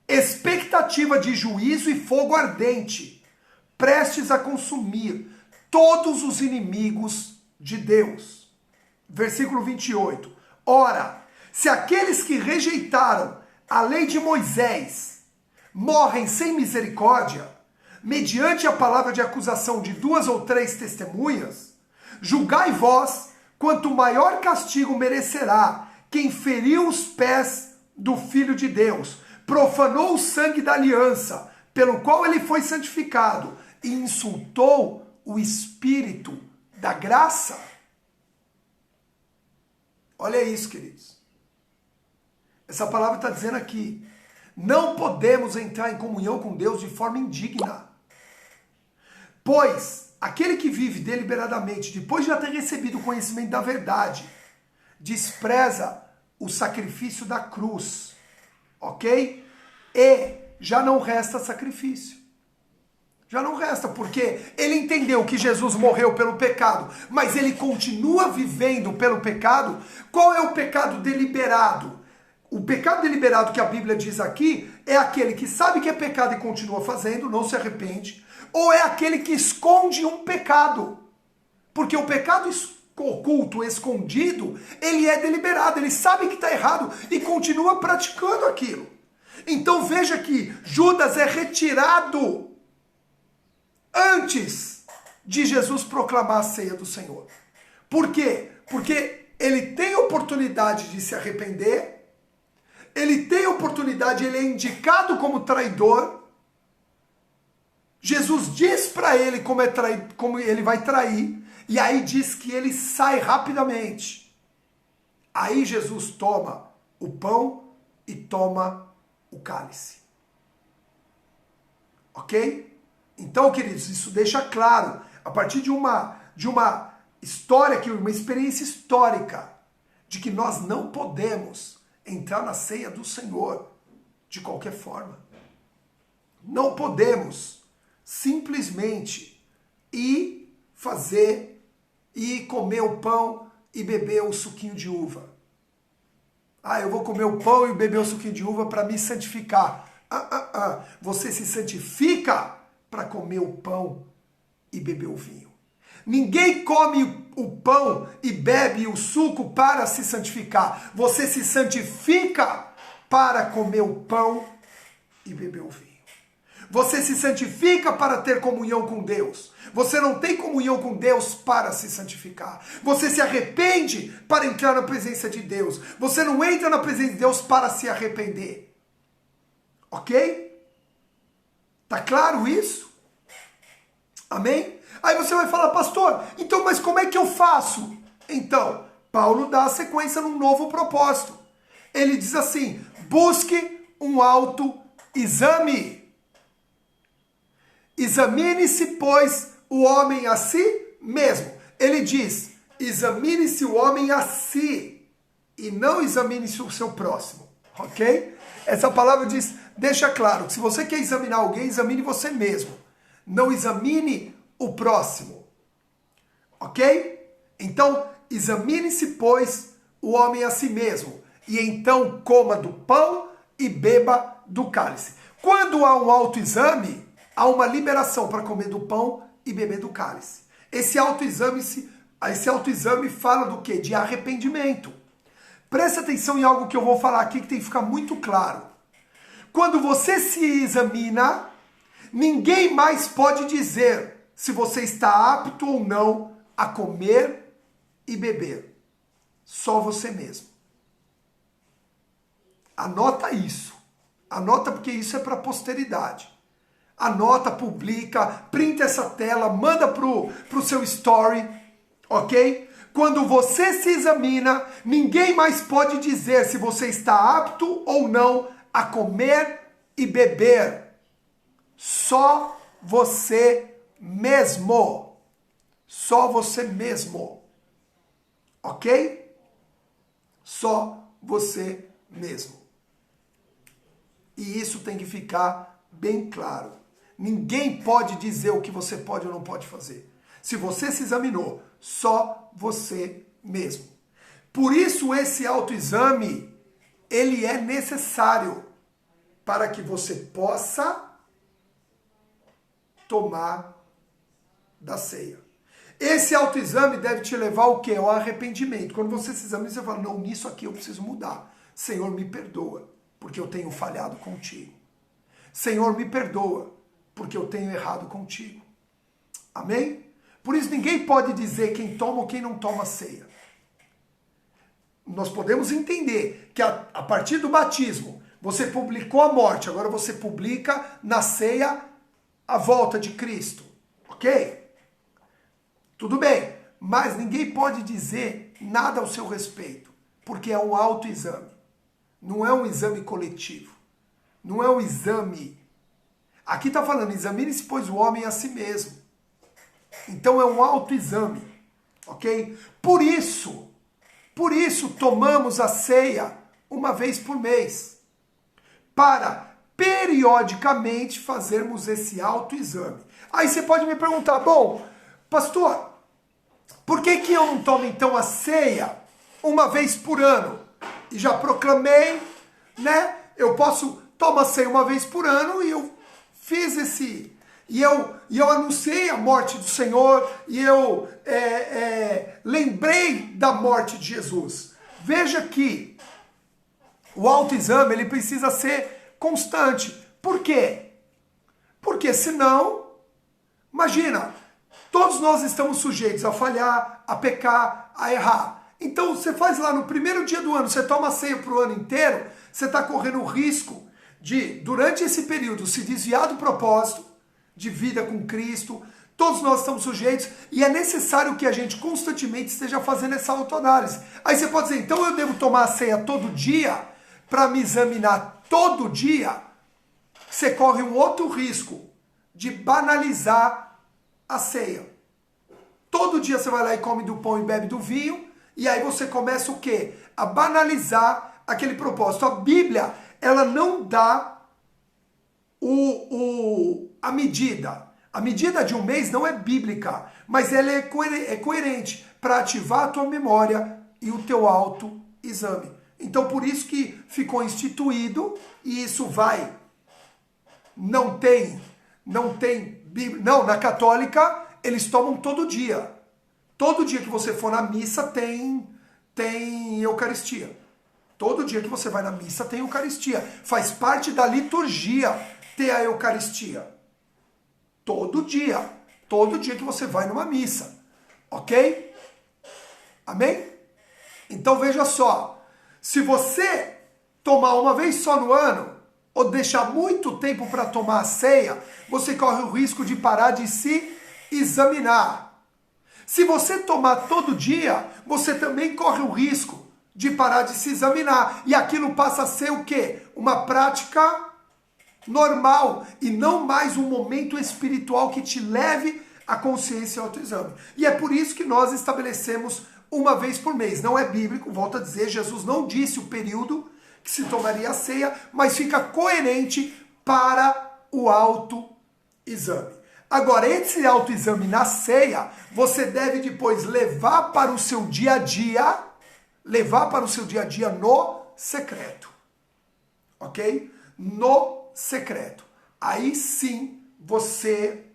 expectativa de juízo e fogo ardente, prestes a consumir todos os inimigos de Deus. Versículo 28. Ora, se aqueles que rejeitaram a lei de Moisés morrem sem misericórdia, mediante a palavra de acusação de 2 ou 3 testemunhas, julgai vós quanto maior castigo merecerá quem feriu os pés do Filho de Deus, profanou o sangue da aliança, pelo qual ele foi santificado, e insultou o Espírito da graça. Olha isso, queridos. Essa palavra está dizendo aqui, não podemos entrar em comunhão com Deus de forma indigna. Pois aquele que vive deliberadamente, depois de já ter recebido o conhecimento da verdade, despreza o sacrifício da cruz, ok? E já não resta sacrifício. Já não resta, porque ele entendeu que Jesus morreu pelo pecado, mas ele continua vivendo pelo pecado. Qual é o pecado deliberado? O pecado deliberado que a Bíblia diz aqui é aquele que sabe que é pecado e continua fazendo, não se arrepende, ou é aquele que esconde um pecado. Porque o pecado oculto, escondido, ele é deliberado, ele sabe que está errado e continua praticando aquilo. Então veja que Judas é retirado antes de Jesus proclamar a ceia do Senhor. Por quê? Porque ele tem oportunidade de se arrepender, ele tem oportunidade, ele é indicado como traidor. Jesus diz para ele como ele vai trair, e aí diz que ele sai rapidamente. Aí Jesus toma o pão e toma o cálice. Ok? Então, queridos, isso deixa claro, a partir de uma história, uma experiência histórica, de que nós não podemos entrar na ceia do Senhor de qualquer forma. Não podemos simplesmente ir comer o pão e beber o suquinho de uva. Eu vou comer o pão e beber o suquinho de uva para me santificar. Você se santifica para comer o pão e beber o vinho. Ninguém come o pão e bebe o suco para se santificar. Você se santifica para comer o pão e beber o vinho. Você se santifica para ter comunhão com Deus. Você não tem comunhão com Deus para se santificar. Você se arrepende para entrar na presença de Deus. Você não entra na presença de Deus para se arrepender. Ok? Tá claro isso? Amém? Aí você vai falar, pastor, então, mas como é que eu faço? Então, Paulo dá a sequência num novo propósito. Ele diz assim, busque um autoexame. Examine-se, pois, o homem a si mesmo. Ele diz, examine-se o homem a si e não examine-se o seu próximo. Ok? Essa palavra diz, deixa claro que se você quer examinar alguém, examine você mesmo. Não examine o próximo. Ok? Então, examine-se, pois, o homem a si mesmo. E então coma do pão e beba do cálice. Quando há um autoexame, há uma liberação para comer do pão e beber do cálice. Esse autoexame fala do quê? De arrependimento. Presta atenção em algo que eu vou falar aqui que tem que ficar muito claro. Quando você se examina, ninguém mais pode dizer se você está apto ou não a comer e beber. Só você mesmo. Anota isso. Anota porque isso é para a posteridade. Anota, publica, printa essa tela, manda pro seu story, ok? Quando você se examina, ninguém mais pode dizer se você está apto ou não a comer e beber. Só você mesmo. Só você mesmo. Ok? Só você mesmo. E isso tem que ficar bem claro. Ninguém pode dizer o que você pode ou não pode fazer. Se você se examinou, só você mesmo. Por isso esse autoexame, ele é necessário. para que você possa tomar da ceia. Esse autoexame deve te levar ao quê? Ao arrependimento. Quando você se examina, você fala, não, nisso aqui eu preciso mudar. Senhor, me perdoa, porque eu tenho falhado contigo. Senhor, me perdoa, porque eu tenho errado contigo. Amém? Por isso ninguém pode dizer quem toma ou quem não toma ceia. Nós podemos entender que a partir do batismo, você publicou a morte, agora você publica na ceia a volta de Cristo. Ok? Tudo bem, mas ninguém pode dizer nada ao seu respeito, porque é um autoexame. Não é um exame coletivo. Não é um exame. Aqui está falando, examine-se, pois, o homem a si mesmo. Então é um autoexame, ok? Por isso tomamos a ceia uma vez por mês, para periodicamente fazermos esse autoexame. Aí você pode me perguntar, bom, pastor, por que eu não tomo então a ceia uma vez por ano? E já proclamei, né? Eu posso tomar a ceia uma vez por ano e eu fiz esse... E eu anunciei a morte do Senhor e eu lembrei da morte de Jesus. Veja que o autoexame ele precisa ser constante. Por quê? Porque senão, imagina, todos nós estamos sujeitos a falhar, a pecar, a errar. Então você faz lá no primeiro dia do ano, você toma a ceia para o ano inteiro, você está correndo o risco de, durante esse período, se desviar do propósito de vida com Cristo. Todos nós estamos sujeitos e é necessário que a gente constantemente esteja fazendo essa autoanálise. Aí você pode dizer, então eu devo tomar a ceia todo dia para me examinar todo dia? Você corre um outro risco de banalizar a ceia. Todo dia você vai lá e come do pão e bebe do vinho e aí você começa o quê? A banalizar aquele propósito. A Bíblia, ela não dá a medida. A medida de um mês não é bíblica, mas ela é coerente para ativar a tua memória e o teu autoexame. Então por isso que ficou instituído e isso vai. Não tem Bíblia. Não, na católica eles tomam todo dia. Todo dia que você for na missa tem Eucaristia. Todo dia que você vai na missa tem Eucaristia. Faz parte da liturgia ter a Eucaristia. Todo dia que você vai numa missa. Ok? Amém? Então veja só. Se você tomar uma vez só no ano, ou deixar muito tempo para tomar a ceia, você corre o risco de parar de se examinar. Se você tomar todo dia, você também corre o risco de parar de se examinar. E aquilo passa a ser o quê? Uma prática normal e não mais um momento espiritual que te leve à consciência e ao autoexame. E é por isso que nós estabelecemos uma vez por mês. Não é bíblico, volto a dizer, Jesus não disse o período que se tomaria a ceia, mas fica coerente para o autoexame. Agora, esse autoexame na ceia, você deve depois levar para o seu dia a dia, no secreto. Ok? No secreto. Aí sim você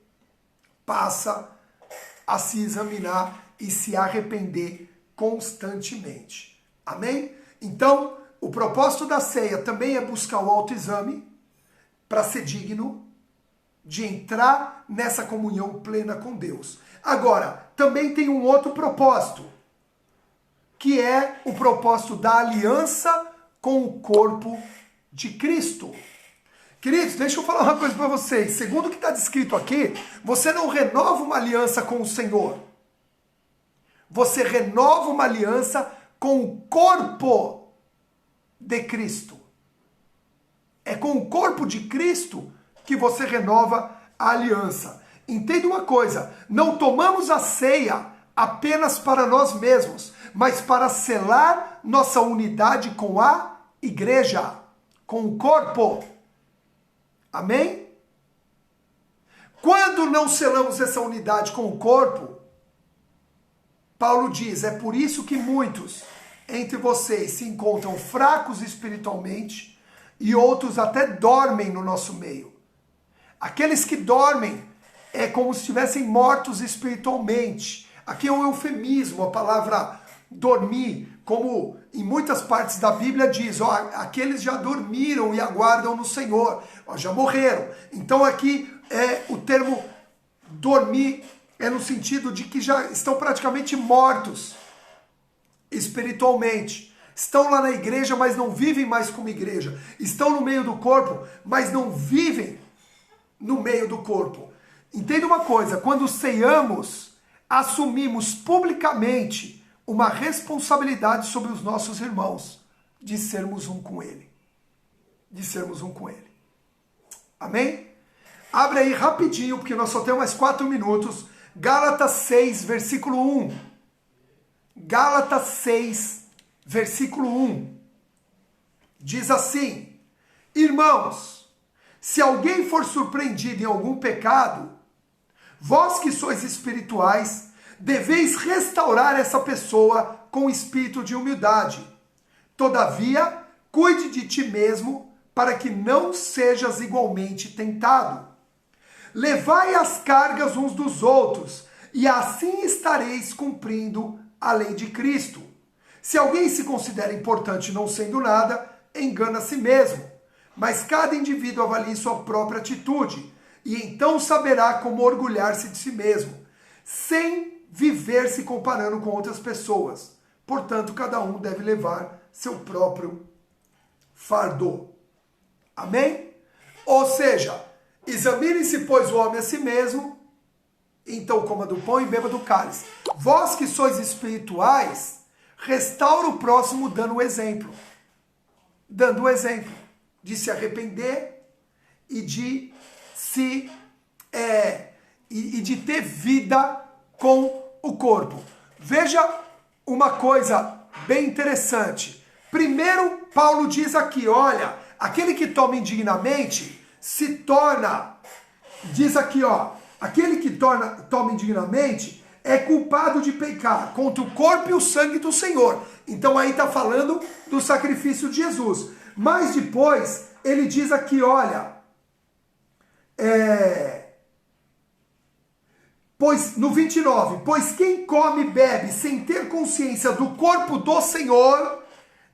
passa a se examinar e se arrepender constantemente. Amém? Então, o propósito da ceia também é buscar o autoexame para ser digno de entrar nessa comunhão plena com Deus. Agora, também tem um outro propósito, que é o propósito da aliança com o corpo de Cristo. Queridos, deixa eu falar uma coisa para vocês. Segundo o que está descrito aqui, você não renova uma aliança com o Senhor. Você renova uma aliança com o corpo de Cristo. É com o corpo de Cristo que você renova a aliança. Entenda uma coisa, não tomamos a ceia apenas para nós mesmos, mas para selar nossa unidade com a igreja, com o corpo. Amém? Quando não selamos essa unidade com o corpo, Paulo diz, é por isso que muitos entre vocês se encontram fracos espiritualmente e outros até dormem no nosso meio. Aqueles que dormem é como se estivessem mortos espiritualmente. Aqui é um eufemismo, a palavra dormir, como em muitas partes da Bíblia diz, ó, aqueles já dormiram e aguardam no Senhor, ó, já morreram. Então aqui o termo dormir é no sentido de que já estão praticamente mortos espiritualmente. Estão lá na igreja, mas não vivem mais como igreja. Estão no meio do corpo, mas não vivem no meio do corpo. Entenda uma coisa, quando ceiamos, assumimos publicamente uma responsabilidade sobre os nossos irmãos, de sermos um com ele. De sermos um com ele. Amém? Abre aí rapidinho, porque nós só temos mais 4 minutos. Gálatas 6, versículo 1. Gálatas 6, versículo 1. Diz assim: irmãos, se alguém for surpreendido em algum pecado, vós que sois espirituais, deveis restaurar essa pessoa com espírito de humildade. Todavia, cuide de ti mesmo, para que não sejas igualmente tentado. Levai as cargas uns dos outros, e assim estareis cumprindo a lei de Cristo. Se alguém se considera importante não sendo nada, engana a si mesmo. Mas cada indivíduo avalie sua própria atitude, e então saberá como orgulhar-se de si mesmo, sem viver se comparando com outras pessoas. Portanto, cada um deve levar seu próprio fardo. Amém? Ou seja, examine-se, pois, o homem a si mesmo, então coma do pão e beba do cálice. Vós que sois espirituais, restaura o próximo dando o exemplo. Dando o exemplo de se arrepender e de de ter vida com o corpo. Veja uma coisa bem interessante. Primeiro, Paulo diz aqui, olha, aquele que toma indignamente se torna, diz aqui, ó, aquele que toma indignamente é culpado de pecar contra o corpo e o sangue do Senhor. Então aí está falando do sacrifício de Jesus. Mas depois ele diz aqui, olha, pois no 29, pois quem come e bebe sem ter consciência do corpo do Senhor,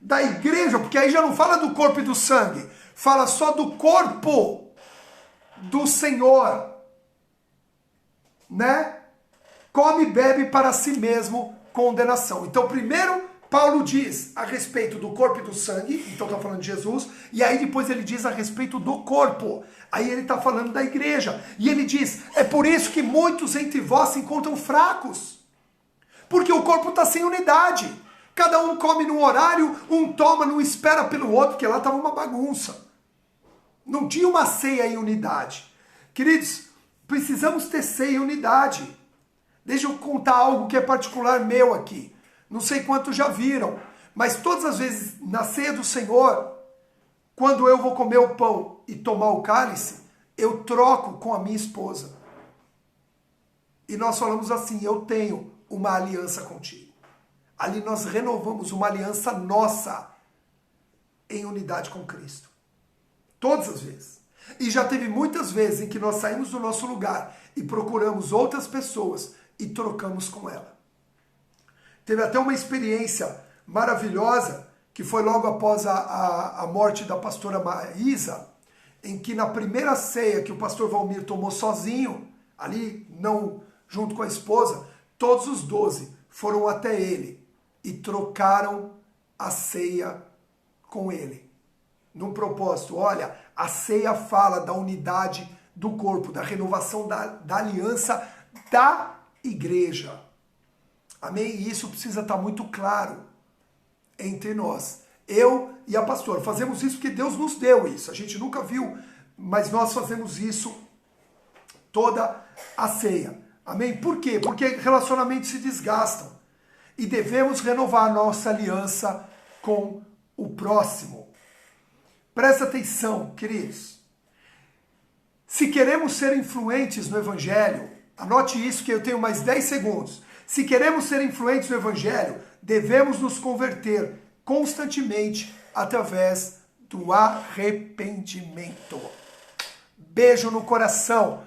da igreja, porque aí já não fala do corpo e do sangue, fala só do corpo do Senhor, né? Come e bebe para si mesmo condenação. Então, primeiro, Paulo diz a respeito do corpo e do sangue, então está falando de Jesus, e aí depois ele diz a respeito do corpo. Aí ele está falando da igreja. E ele diz, é por isso que muitos entre vós se encontram fracos. Porque o corpo está sem unidade. Cada um come num horário, um toma, não espera pelo outro, porque lá estava uma bagunça. Não tinha uma ceia em unidade. Queridos, precisamos ter ceia em unidade. Deixa eu contar algo que é particular meu aqui. Não sei quantos já viram, mas todas as vezes na ceia do Senhor, quando eu vou comer o pão e tomar o cálice, eu troco com a minha esposa. E nós falamos assim, eu tenho uma aliança contigo. Ali nós renovamos uma aliança nossa em unidade com Cristo. Todas as vezes. E já teve muitas vezes em que nós saímos do nosso lugar e procuramos outras pessoas e trocamos com ela. Teve até uma experiência maravilhosa, que foi logo após a morte da pastora Maísa, em que na primeira ceia que o pastor Valmir tomou sozinho, ali não junto com a esposa, todos os 12 foram até ele e trocaram a ceia com ele. Num propósito, olha, a ceia fala da unidade do corpo, da renovação da aliança da igreja. Amém? E isso precisa estar muito claro entre nós. Eu e a pastora fazemos isso porque Deus nos deu isso. A gente nunca viu, mas nós fazemos isso toda a ceia. Amém? Por quê? Porque relacionamentos se desgastam. E devemos renovar a nossa aliança com o próximo. Presta atenção, queridos. Se queremos ser influentes no Evangelho, anote isso que eu tenho mais 10 segundos. Se queremos ser influentes no Evangelho, devemos nos converter constantemente através do arrependimento. Beijo no coração.